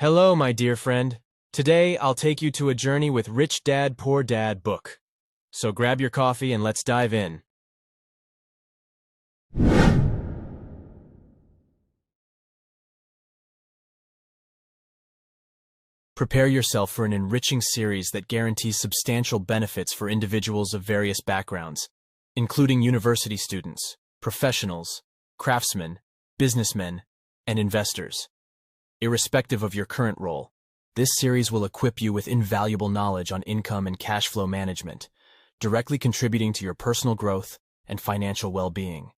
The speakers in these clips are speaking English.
Hello, my dear friend. Today, I'll take you to a journey with Rich Dad Poor Dad book. So grab your coffee and let's dive in. Prepare yourself for an enriching series that guarantees substantial benefits for individuals of various backgrounds, including university students, professionals, craftsmen, businessmen, and investors. Irrespective of your current role, this series will equip you with invaluable knowledge on income and cash flow management, directly contributing to your personal growth and financial well-being.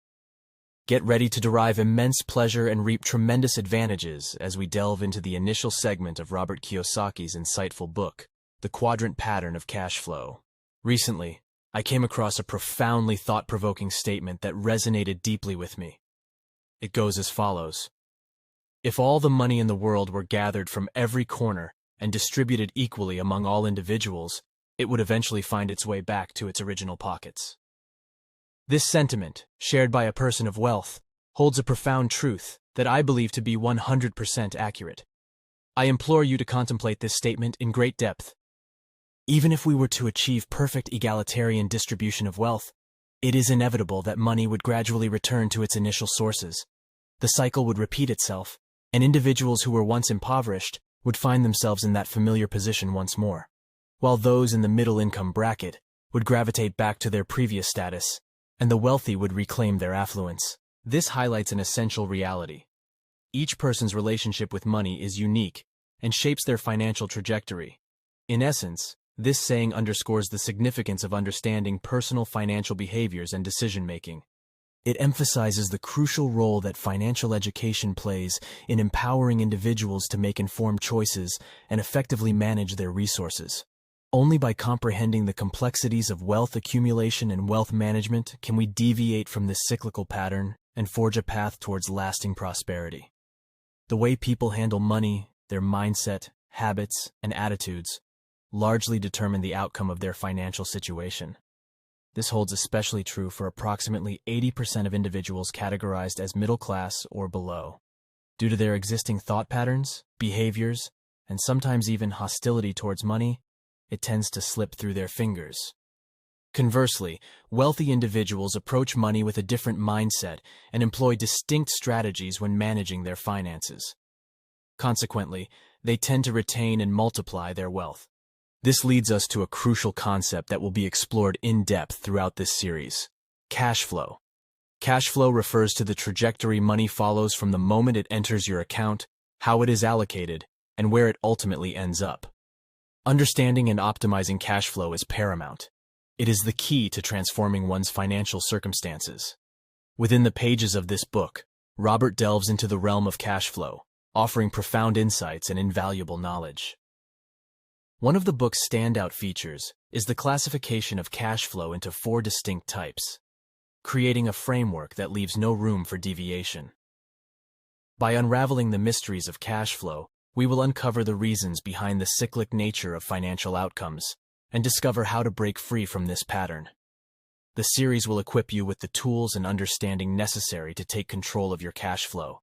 Get ready to derive immense pleasure and reap tremendous advantages as we delve into the initial segment of Robert Kiyosaki's insightful book, The Quadrant Pattern of Cash Flow. Recently, I came across a profoundly thought-provoking statement that resonated deeply with me. It goes as follows. If all the money in the world were gathered from every corner and distributed equally among all individuals, it would eventually find its way back to its original pockets. This sentiment, shared by a person of wealth, holds a profound truth that I believe to be 100% accurate. I implore you to contemplate this statement in great depth. Even if we were to achieve perfect egalitarian distribution of wealth, it is inevitable that money would gradually return to its initial sources. The cycle would repeat itself, and individuals who were once impoverished would find themselves in that familiar position once more, while those in the middle income bracket would gravitate back to their previous status, and the wealthy would reclaim their affluence. This highlights an essential reality. Each person's relationship with money is unique and shapes their financial trajectory. In essence, this saying underscores the significance of understanding personal financial behaviors and decision-making. It emphasizes the crucial role that financial education plays in empowering individuals to make informed choices and effectively manage their resources. Only by comprehending the complexities of wealth accumulation and wealth management can we deviate from this cyclical pattern and forge a path towards lasting prosperity. The way people handle money, their mindset, habits, and attitudes largely determine the outcome of their financial situation. This holds especially true for approximately 80% of individuals categorized as middle class or below. Due to their existing thought patterns, behaviors, and sometimes even hostility towards money, it tends to slip through their fingers. Conversely, wealthy individuals approach money with a different mindset and employ distinct strategies when managing their finances. Consequently, they tend to retain and multiply their wealth. This leads us to a crucial concept that will be explored in depth throughout this series: cash flow. Cash flow refers to the trajectory money follows from the moment it enters your account, how it is allocated, and where it ultimately ends up. Understanding and optimizing cash flow is paramount. It is the key to transforming one's financial circumstances. Within the pages of this book, Robert delves into the realm of cash flow, offering profound insights and invaluable knowledge. One of the book's standout features is the classification of cash flow into 4 distinct types, creating a framework that leaves no room for deviation. By unraveling the mysteries of cash flow, we will uncover the reasons behind the cyclic nature of financial outcomes and discover how to break free from this pattern. The series will equip you with the tools and understanding necessary to take control of your cash flow,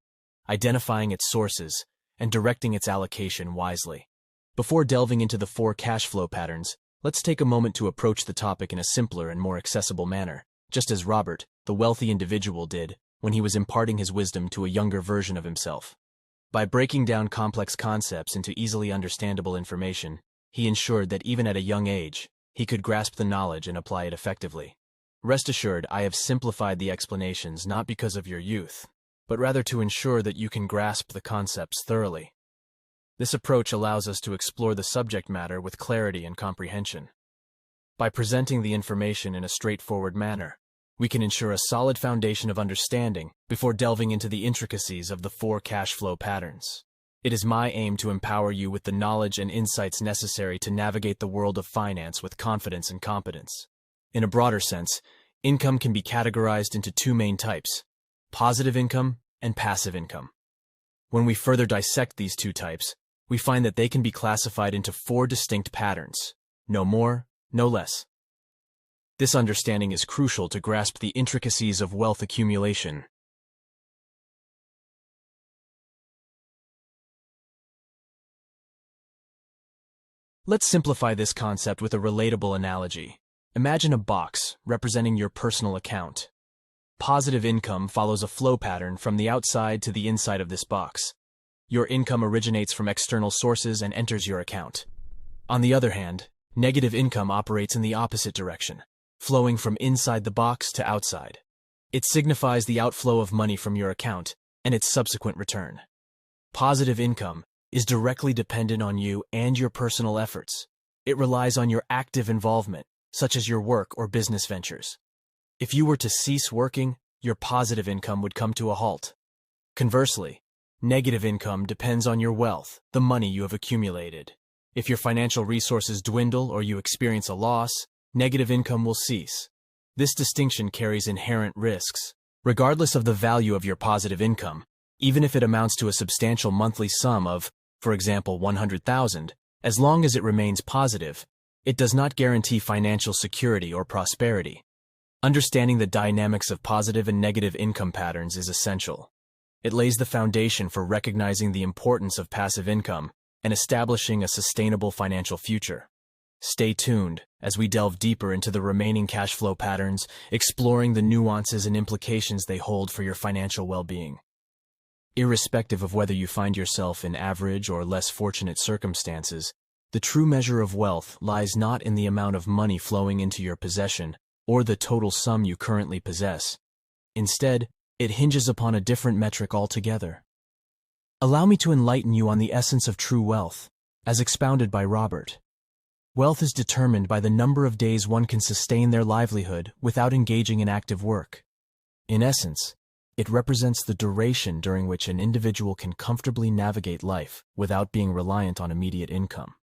identifying its sources, and directing its allocation wisely. Before delving into the 4 cash flow patterns, let's take a moment to approach the topic in a simpler and more accessible manner, just as Robert, the wealthy individual, did when he was imparting his wisdom to a younger version of himself. By breaking down complex concepts into easily understandable information, he ensured that even at a young age, he could grasp the knowledge and apply it effectively. Rest assured, I have simplified the explanations not because of your youth, but rather to ensure that you can grasp the concepts thoroughly. This approach allows us to explore the subject matter with clarity and comprehension. By presenting the information in a straightforward manner, we can ensure a solid foundation of understanding before delving into the intricacies of the 4 cash flow patterns. It is my aim to empower you with the knowledge and insights necessary to navigate the world of finance with confidence and competence. In a broader sense, income can be categorized into 2 main types: positive income and passive income. When we further dissect these 2 types, we find that they can be classified into 4 distinct patterns, no more, no less. This understanding is crucial to grasp the intricacies of wealth accumulation. Let's simplify this concept with a relatable analogy. Imagine a box representing your personal account. Positive income follows a flow pattern from the outside to the inside of this box. Your income originates from external sources and enters your account. On the other hand, negative income operates in the opposite direction, flowing from inside the box to outside. It signifies the outflow of money from your account and its subsequent return. Positive income is directly dependent on you and your personal efforts. It relies on your active involvement, such as your work or business ventures. If you were to cease working, your positive income would come to a halt. Conversely, negative income depends on your wealth, the money you have accumulated. If your financial resources dwindle or you experience a loss, negative income will cease. This distinction carries inherent risks. Regardless of the value of your positive income, even if it amounts to a substantial monthly sum of, for example, $100,000, as long as it remains positive, it does not guarantee financial security or prosperity. Understanding the dynamics of positive and negative income patterns is essential. It lays the foundation for recognizing the importance of passive income and establishing a sustainable financial future. Stay tuned as we delve deeper into the remaining cash flow patterns, exploring the nuances and implications they hold for your financial well-being. Irrespective of whether you find yourself in average or less fortunate circumstances, the true measure of wealth lies not in the amount of money flowing into your possession or the total sum you currently possess. Instead, it hinges upon a different metric altogether. Allow me to enlighten you on the essence of true wealth, as expounded by Robert. Wealth is determined by the number of days one can sustain their livelihood without engaging in active work. In essence, it represents the duration during which an individual can comfortably navigate life without being reliant on immediate income.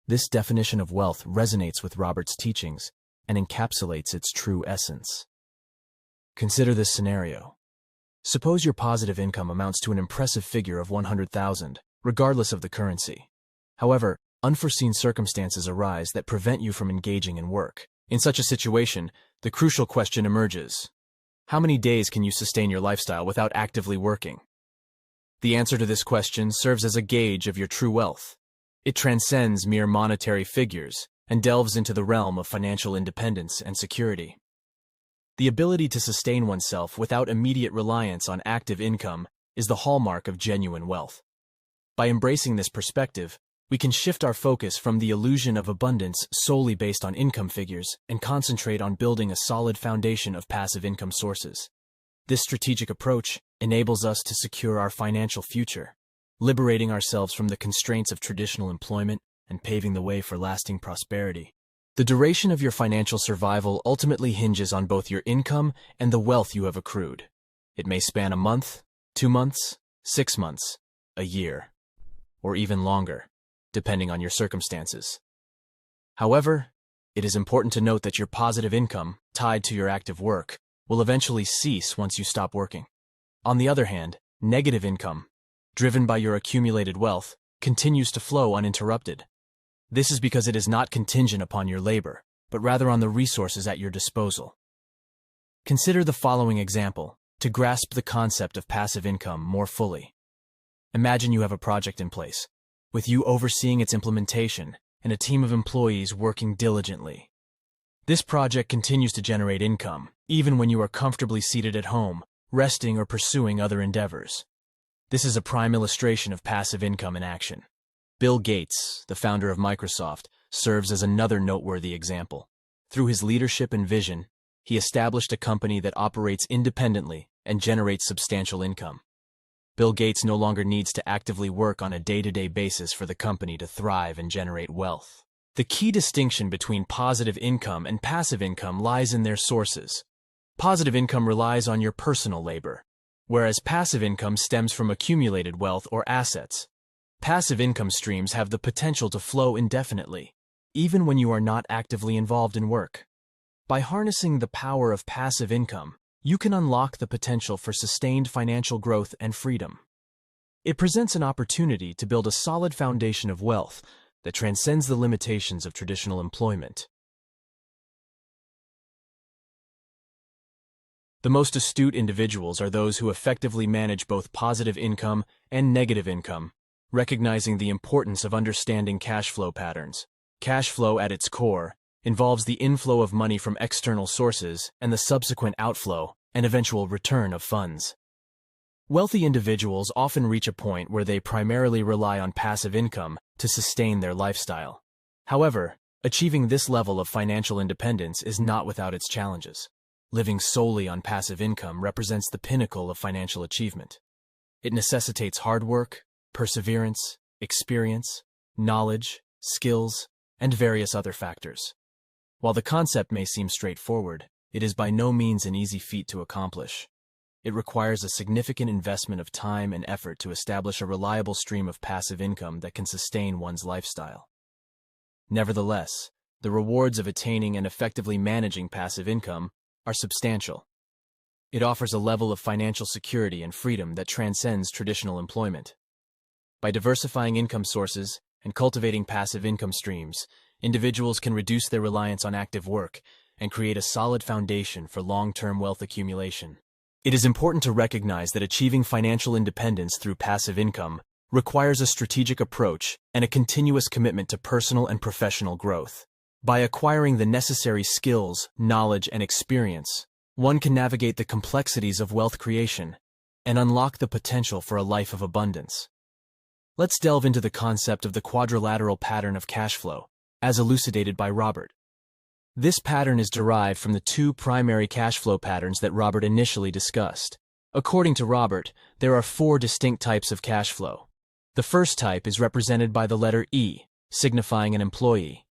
This definition of wealth resonates with Robert's teachings and encapsulates its true essence. Consider this scenario. Suppose your positive income amounts to an impressive figure of $100,000, regardless of the currency. However, unforeseen circumstances arise that prevent you from engaging in work. In such a situation, the crucial question emerges: how many days can you sustain your lifestyle without actively working? The answer to this question serves as a gauge of your true wealth. It transcends mere monetary figures and delves into the realm of financial independence and security. The ability to sustain oneself without immediate reliance on active income is the hallmark of genuine wealth. By embracing this perspective, we can shift our focus from the illusion of abundance solely based on income figures and concentrate on building a solid foundation of passive income sources. This strategic approach enables us to secure our financial future, liberating ourselves from the constraints of traditional employment and paving the way for lasting prosperity. The duration of your financial survival ultimately hinges on both your income and the wealth you have accrued. It may span a month, 2 months, 6 months, a year, or even longer, depending on your circumstances. However, it is important to note that your positive income, tied to your active work, will eventually cease once you stop working. On the other hand, negative income, driven by your accumulated wealth, continues to flow uninterrupted. This is because it is not contingent upon your labor, but rather on the resources at your disposal. Consider the following example to grasp the concept of passive income more fully. Imagine you have a project in place, with you overseeing its implementation and a team of employees working diligently. This project continues to generate income, even when you are comfortably seated at home, resting or pursuing other endeavors. This is a prime illustration of passive income in action. Bill Gates, the founder of Microsoft, serves as another noteworthy example. Through his leadership and vision, he established a company that operates independently and generates substantial income. Bill Gates no longer needs to actively work on a day-to-day basis for the company to thrive and generate wealth. The key distinction between positive income and passive income lies in their sources. Positive income relies on your personal labor, whereas passive income stems from accumulated wealth or assets. Passive income streams have the potential to flow indefinitely, even when you are not actively involved in work. By harnessing the power of passive income, you can unlock the potential for sustained financial growth and freedom. It presents an opportunity to build a solid foundation of wealth that transcends the limitations of traditional employment. The most astute individuals are those who effectively manage both positive income and negative income recognizing the importance of understanding cash flow patterns. Cash flow, at its core, involves the inflow of money from external sources and the subsequent outflow and eventual return of funds. Wealthy individuals often reach a point where they primarily rely on passive income to sustain their lifestyle. However, achieving this level of financial independence is not without its challenges. Living solely on passive income represents the pinnacle of financial achievement. It necessitates hard work, perseverance, experience, knowledge, skills, and various other factors. While the concept may seem straightforward, it is by no means an easy feat to accomplish. It requires a significant investment of time and effort to establish a reliable stream of passive income that can sustain one's lifestyle. Nevertheless, the rewards of attaining and effectively managing passive income are substantial. It offers a level of financial security and freedom that transcends traditional employment. By diversifying income sources and cultivating passive income streams, individuals can reduce their reliance on active work and create a solid foundation for long-term wealth accumulation. It is important to recognize that achieving financial independence through passive income requires a strategic approach and a continuous commitment to personal and professional growth. By acquiring the necessary skills, knowledge, and experience, one can navigate the complexities of wealth creation and unlock the potential for a life of abundance. Let's delve into the concept of the quadrilateral pattern of cash flow, as elucidated by Robert. This pattern is derived from the two primary cash flow patterns that Robert initially discussed. According to Robert, there are 4 distinct types of cash flow. The first type is represented by the letter E, signifying an employee.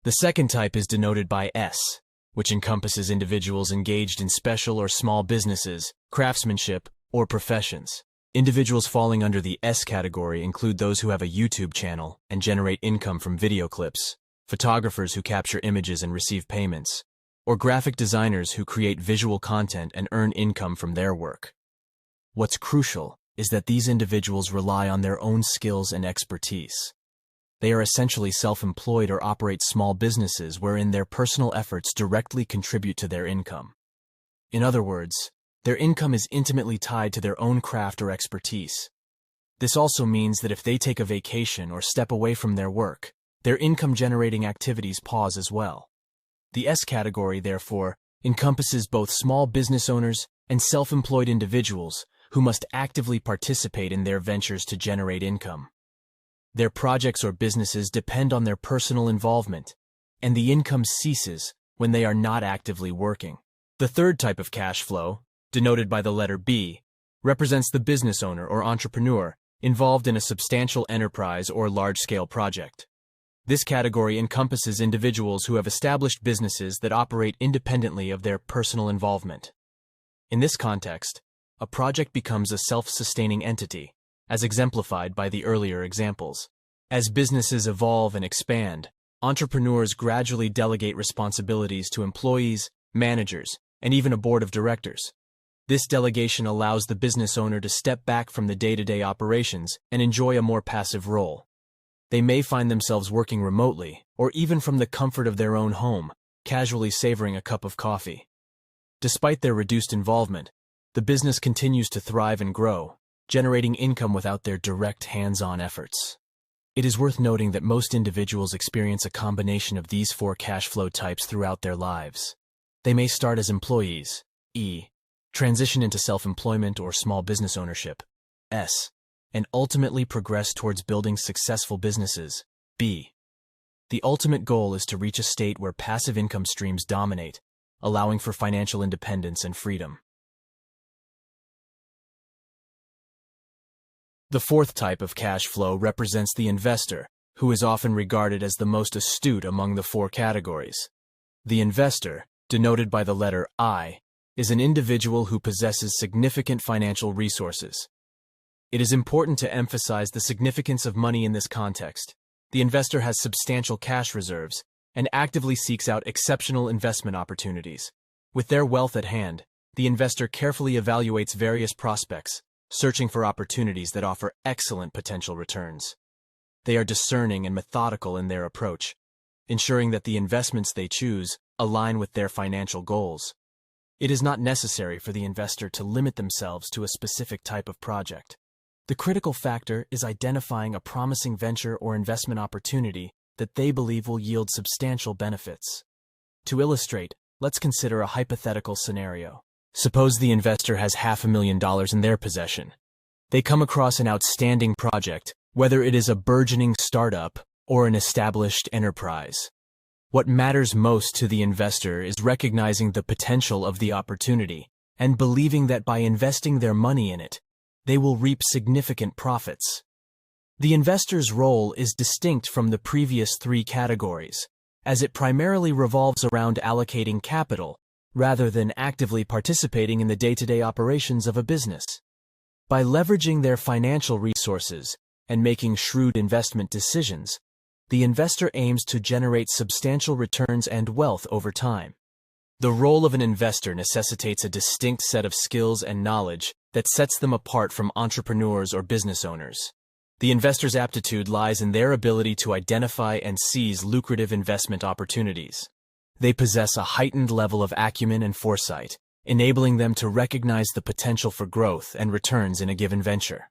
The second type is denoted by S, which encompasses individuals engaged in special or small businesses, craftsmanship, or professions. Individuals falling under the S category include those who have a YouTube channel and generate income from video clips, photographers who capture images and receive payments, or graphic designers who create visual content and earn income from their work. What's crucial is that these individuals rely on their own skills and expertise. They are essentially self-employed or operate small businesses wherein their personal efforts directly contribute to their income. In other words, their income is intimately tied to their own craft or expertise. This also means that if they take a vacation or step away from their work, their income-generating activities pause as well. The S category, therefore, encompasses both small business owners and self-employed individuals who must actively participate in their ventures to generate income. Their projects or businesses depend on their personal involvement, and the income ceases when they are not actively working. The third type of cash flow, denoted by the letter B, represents the business owner or entrepreneur involved in a substantial enterprise or large-scale project. This category encompasses individuals who have established businesses that operate independently of their personal involvement. In this context, a project becomes a self-sustaining entity, as exemplified by the earlier examples. As businesses evolve and expand, entrepreneurs gradually delegate responsibilities to employees, managers, and even a board of directors. This delegation allows the business owner to step back from the day-to-day operations and enjoy a more passive role. They may find themselves working remotely, or even from the comfort of their own home, casually savoring a cup of coffee. Despite their reduced involvement, the business continues to thrive and grow, generating income without their direct hands-on efforts. It is worth noting that most individuals experience a combination of these 4 cash flow types throughout their lives. They may start as employees, E, transition into self-employment or small business ownership, S, and ultimately progress towards building successful businesses, B. The ultimate goal is to reach a state where passive income streams dominate, allowing for financial independence and freedom. The fourth type of cash flow represents the investor, who is often regarded as the most astute among the 4 categories. The investor, denoted by the letter I, is an individual who possesses significant financial resources. It is important to emphasize the significance of money in this context. The investor has substantial cash reserves and actively seeks out exceptional investment opportunities. With their wealth at hand, the investor carefully evaluates various prospects, searching for opportunities that offer excellent potential returns. They are discerning and methodical in their approach, ensuring that the investments they choose align with their financial goals. It is not necessary for the investor to limit themselves to a specific type of project. The critical factor is identifying a promising venture or investment opportunity that they believe will yield substantial benefits. To illustrate, let's consider a hypothetical scenario. Suppose the investor has $500,000 in their possession. They come across an outstanding project, whether it is a burgeoning startup or an established enterprise. What matters most to the investor is recognizing the potential of the opportunity and believing that by investing their money in it, they will reap significant profits. The investor's role is distinct from the previous three categories, as it primarily revolves around allocating capital rather than actively participating in the day-to-day operations of a business. By leveraging their financial resources and making shrewd investment decisions, the investor aims to generate substantial returns and wealth over time. The role of an investor necessitates a distinct set of skills and knowledge that sets them apart from entrepreneurs or business owners. The investor's aptitude lies in their ability to identify and seize lucrative investment opportunities. They possess a heightened level of acumen and foresight, enabling them to recognize the potential for growth and returns in a given venture.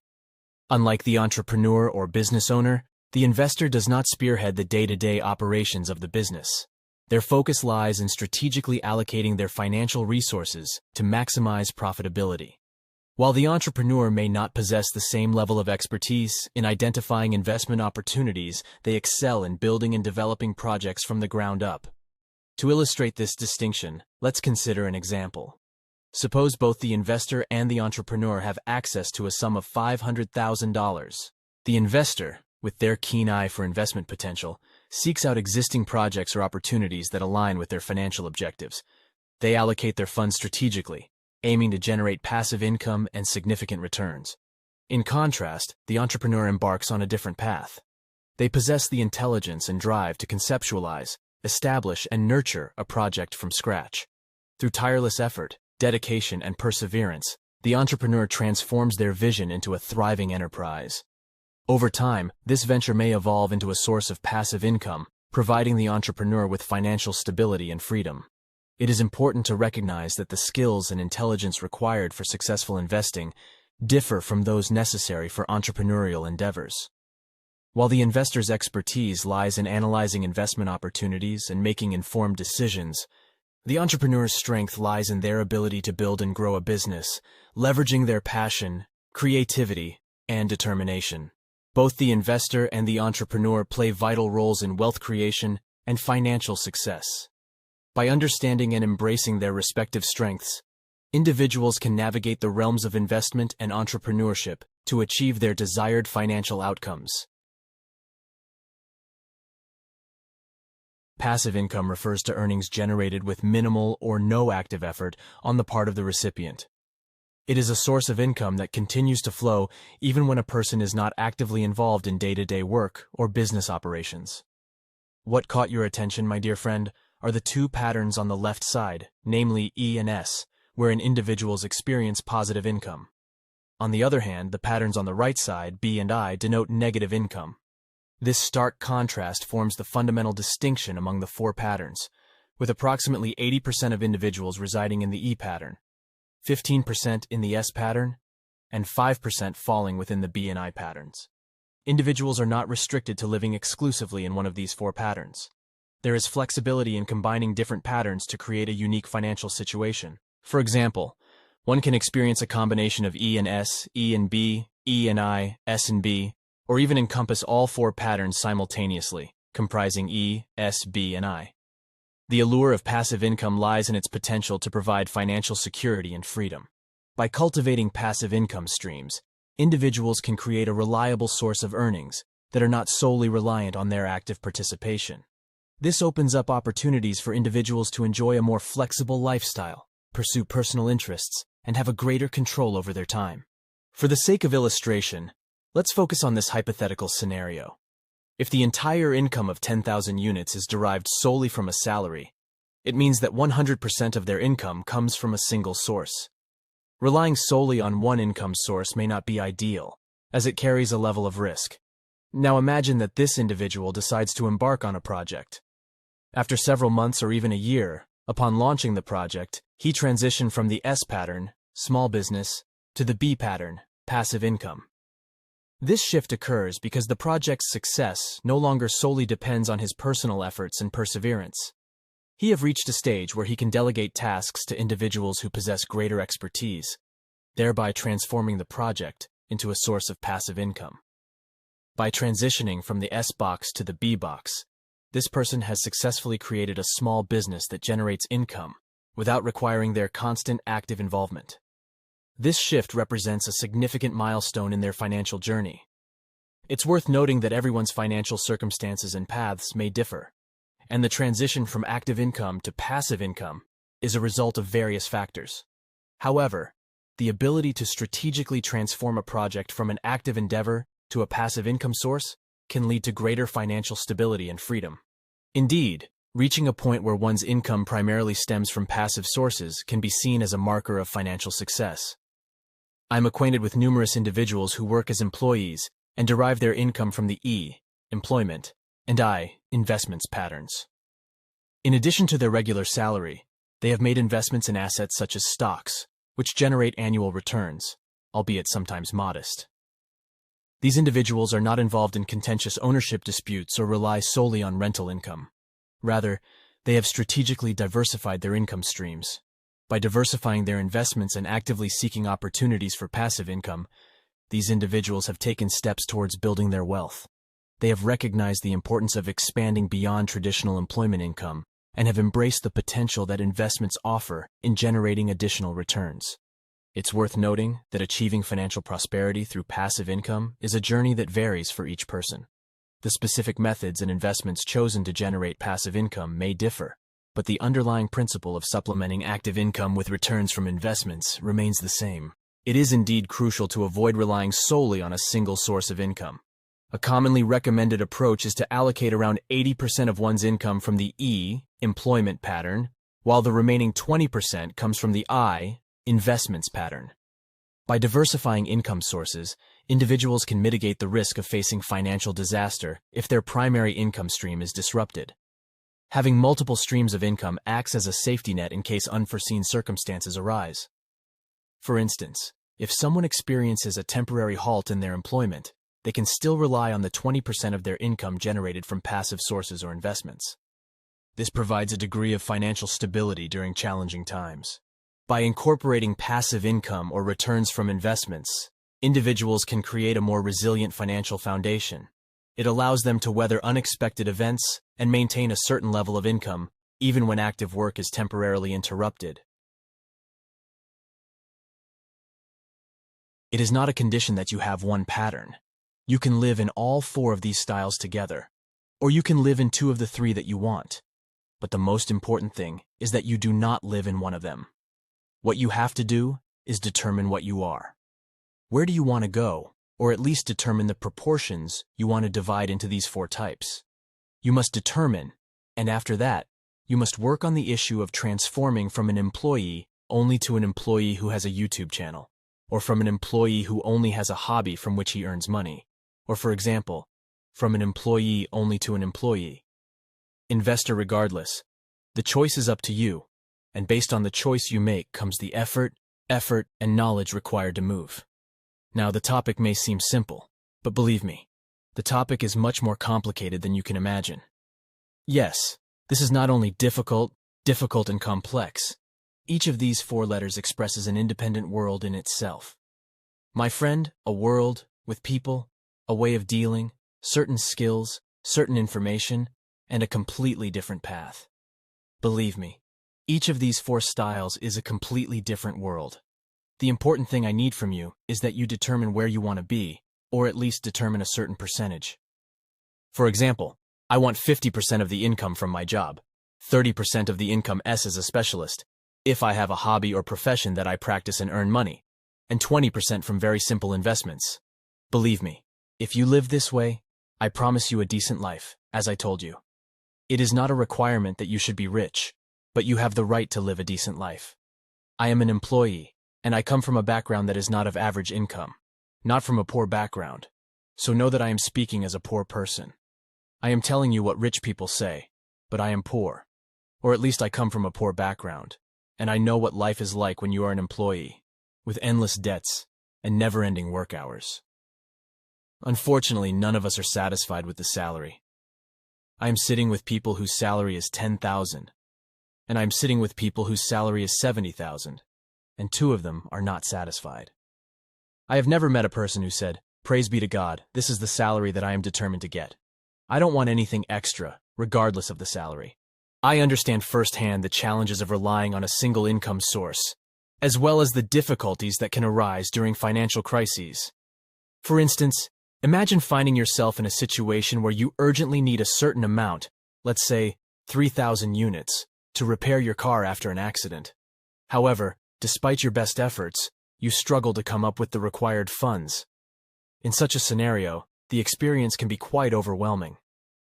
Unlike the entrepreneur or business owner, the investor does not spearhead the day-to-day operations of the business. Their focus lies in strategically allocating their financial resources to maximize profitability. While the entrepreneur may not possess the same level of expertise in identifying investment opportunities, they excel in building and developing projects from the ground up. To illustrate this distinction, let's consider an example. Suppose both the investor and the entrepreneur have access to a sum of $500,000. The investor, with their keen eye for investment potential, seeks out existing projects or opportunities that align with their financial objectives. They allocate their funds strategically, aiming to generate passive income and significant returns. In contrast, the entrepreneur embarks on a different path. They possess the intelligence and drive to conceptualize, establish, and nurture a project from scratch. Through tireless effort, dedication, and perseverance, the entrepreneur transforms their vision into a thriving enterprise. Over time, this venture may evolve into a source of passive income, providing the entrepreneur with financial stability and freedom. It is important to recognize that the skills and intelligence required for successful investing differ from those necessary for entrepreneurial endeavors. While the investor's expertise lies in analyzing investment opportunities and making informed decisions, the entrepreneur's strength lies in their ability to build and grow a business, leveraging their passion, creativity, and determination. Both the investor and the entrepreneur play vital roles in wealth creation and financial success. By understanding and embracing their respective strengths, individuals can navigate the realms of investment and entrepreneurship to achieve their desired financial outcomes. Passive income refers to earnings generated with minimal or no active effort on the part of the recipient. It is a source of income that continues to flow even when a person is not actively involved in day-to-day work or business operations. What caught your attention, my dear friend, are the two patterns on the left side, namely E and S, wherein individuals experience positive income. On the other hand, the patterns on the right side, B and I, denote negative income. This stark contrast forms the fundamental distinction among the four patterns, with approximately 80% of individuals residing in the E pattern, 15% in the S pattern, and 5% falling within the B and I patterns. Individuals are not restricted to living exclusively in one of these four patterns. There is flexibility in combining different patterns to create a unique financial situation. For example, one can experience a combination of E and S, E and B, E and I, S and B, or even encompass all four patterns simultaneously, comprising E, S, B, and I. The allure of passive income lies in its potential to provide financial security and freedom. By cultivating passive income streams, individuals can create a reliable source of earnings that are not solely reliant on their active participation. This opens up opportunities for individuals to enjoy a more flexible lifestyle, pursue personal interests, and have a greater control over their time. For the sake of illustration, let's focus on this hypothetical scenario. If the entire income of 10,000 units is derived solely from a salary, it means that 100% of their income comes from a single source. Relying solely on one income source may not be ideal, as it carries a level of risk. Now imagine that this individual decides to embark on a project. After several months or even a year, upon launching the project, he transitioned from the S pattern, small business, to the B pattern, passive income. This shift occurs because the project's success no longer solely depends on his personal efforts and perseverance. He has reached a stage where he can delegate tasks to individuals who possess greater expertise, thereby transforming the project into a source of passive income. By transitioning from the S box to the B box, this person has successfully created a small business that generates income without requiring their constant active involvement. This shift represents a significant milestone in their financial journey. It's worth noting that everyone's financial circumstances and paths may differ, and the transition from active income to passive income is a result of various factors. However, the ability to strategically transform a project from an active endeavor to a passive income source can lead to greater financial stability and freedom. Indeed, reaching a point where one's income primarily stems from passive sources can be seen as a marker of financial success. I'm acquainted with numerous individuals who work as employees and derive their income from the E, employment, and I, investments patterns. In addition to their regular salary, they have made investments in assets such as stocks, which generate annual returns, albeit sometimes modest. These individuals are not involved in contentious ownership disputes or rely solely on rental income. Rather, they have strategically diversified their income streams. By diversifying their investments and actively seeking opportunities for passive income, these individuals have taken steps towards building their wealth. They have recognized the importance of expanding beyond traditional employment income and have embraced the potential that investments offer in generating additional returns. It's worth noting that achieving financial prosperity through passive income is a journey that varies for each person. The specific methods and investments chosen to generate passive income may differ, but the underlying principle of supplementing active income with returns from investments remains the same. It is indeed crucial to avoid relying solely on a single source of income. A commonly recommended approach is to allocate around 80% of one's income from the E, employment pattern, while the remaining 20% comes from the I, investments pattern. By diversifying income sources, individuals can mitigate the risk of facing financial disaster if their primary income stream is disrupted. Having multiple streams of income acts as a safety net in case unforeseen circumstances arise. For instance, if someone experiences a temporary halt in their employment, they can still rely on the 20% of their income generated from passive sources or investments. This provides a degree of financial stability during challenging times. By incorporating passive income or returns from investments, individuals can create a more resilient financial foundation. It allows them to weather unexpected events and maintain a certain level of income, even when active work is temporarily interrupted. It is not a condition that you have one pattern. You can live in all four of these styles together, or you can live in two of the three that you want. But the most important thing is that you do not live in one of them. What you have to do is determine what you are. Where do you want to go, or at least determine the proportions you want to divide into these four types? You must determine, and after that, you must work on the issue of transforming from an employee only to an employee who has a YouTube channel, or from an employee who only has a hobby from which he earns money, or for example, from an employee only to an employee. Investor regardless, the choice is up to you, and based on the choice you make comes the effort, and knowledge required to move. Now, the topic may seem simple, but believe me, the topic is much more complicated than you can imagine. Yes, this is not only difficult and complex. Each of these four letters expresses an independent world in itself. My friend, a world with people, a way of dealing, certain skills, certain information, and a completely different path. Believe me, each of these four styles is a completely different world. The important thing I need from you is that you determine where you want to be, or at least determine a certain percentage. For example, I want 50% of the income from my job, 30% of the income as a specialist, if I have a hobby or profession that I practice and earn money, and 20% from very simple investments. Believe me, if you live this way, I promise you a decent life, as I told you. It is not a requirement that you should be rich, but you have the right to live a decent life. I am an employee, and I come from a background that is not of average income, not from a poor background, so know that I am speaking as a poor person. I am telling you what rich people say, but I am poor, or at least I come from a poor background, and I know what life is like when you are an employee, with endless debts and never-ending work hours. Unfortunately, none of us are satisfied with the salary. I am sitting with people whose salary is $10,000, and I am sitting with people whose salary is $70,000, and two of them are not satisfied. I have never met a person who said, "Praise be to God, this is the salary that I am determined to get. I don't want anything extra, regardless of the salary." I understand firsthand the challenges of relying on a single income source, as well as the difficulties that can arise during financial crises. For instance, imagine finding yourself in a situation where you urgently need a certain amount, let's say 3,000 units, to repair your car after an accident. However, despite your best efforts, you struggle to come up with the required funds. In such a scenario, the experience can be quite overwhelming.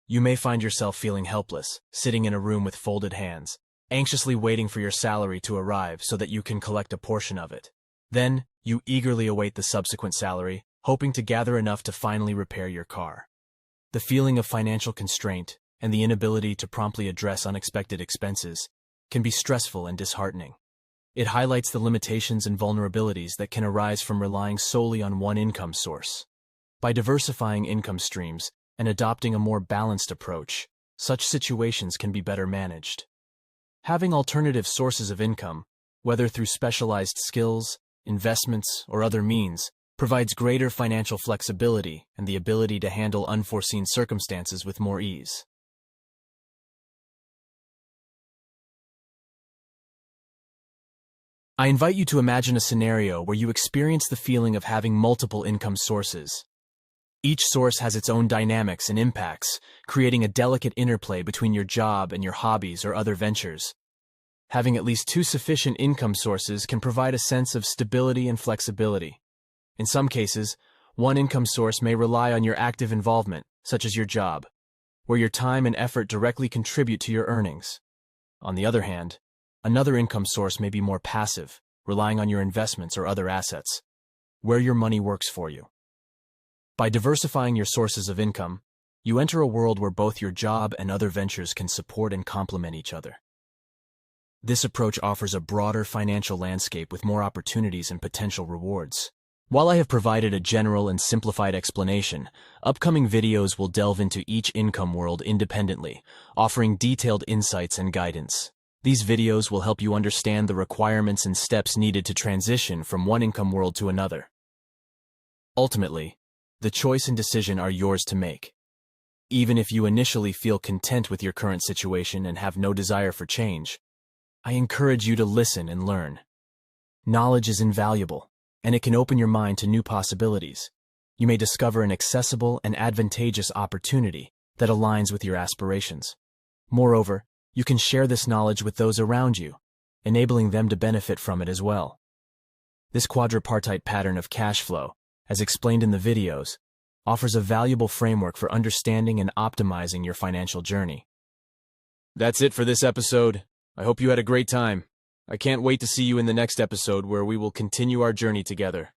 You may find yourself feeling helpless, sitting in a room with folded hands, anxiously waiting for your salary to arrive so that you can collect a portion of it. Then, you eagerly await the subsequent salary, hoping to gather enough to finally repair your car. The feeling of financial constraint and the inability to promptly address unexpected expenses can be stressful and disheartening. It highlights the limitations and vulnerabilities that can arise from relying solely on one income source. By diversifying income streams and adopting a more balanced approach, such situations can be better managed. Having alternative sources of income, whether through specialized skills, investments, or other means, provides greater financial flexibility and the ability to handle unforeseen circumstances with more ease. I invite you to imagine a scenario where you experience the feeling of having multiple income sources. Each source has its own dynamics and impacts, creating a delicate interplay between your job and your hobbies or other ventures. Having at least two sufficient income sources can provide a sense of stability and flexibility. In some cases, one income source may rely on your active involvement, such as your job, where your time and effort directly contribute to your earnings. On the other hand, another income source may be more passive, relying on your investments or other assets, where your money works for you. By diversifying your sources of income, you enter a world where both your job and other ventures can support and complement each other. This approach offers a broader financial landscape with more opportunities and potential rewards. While I have provided a general and simplified explanation, upcoming videos will delve into each income world independently, offering detailed insights and guidance. These videos will help you understand the requirements and steps needed to transition from one income world to another. Ultimately, the choice and decision are yours to make. Even if you initially feel content with your current situation and have no desire for change, I encourage you to listen and learn. Knowledge is invaluable, and it can open your mind to new possibilities. You may discover an accessible and advantageous opportunity that aligns with your aspirations. Moreover, you can share this knowledge with those around you, enabling them to benefit from it as well. This quadripartite pattern of cash flow, as explained in the videos, offers a valuable framework for understanding and optimizing your financial journey. That's it for this episode. I hope you had a great time. I can't wait to see you in the next episode where we will continue our journey together.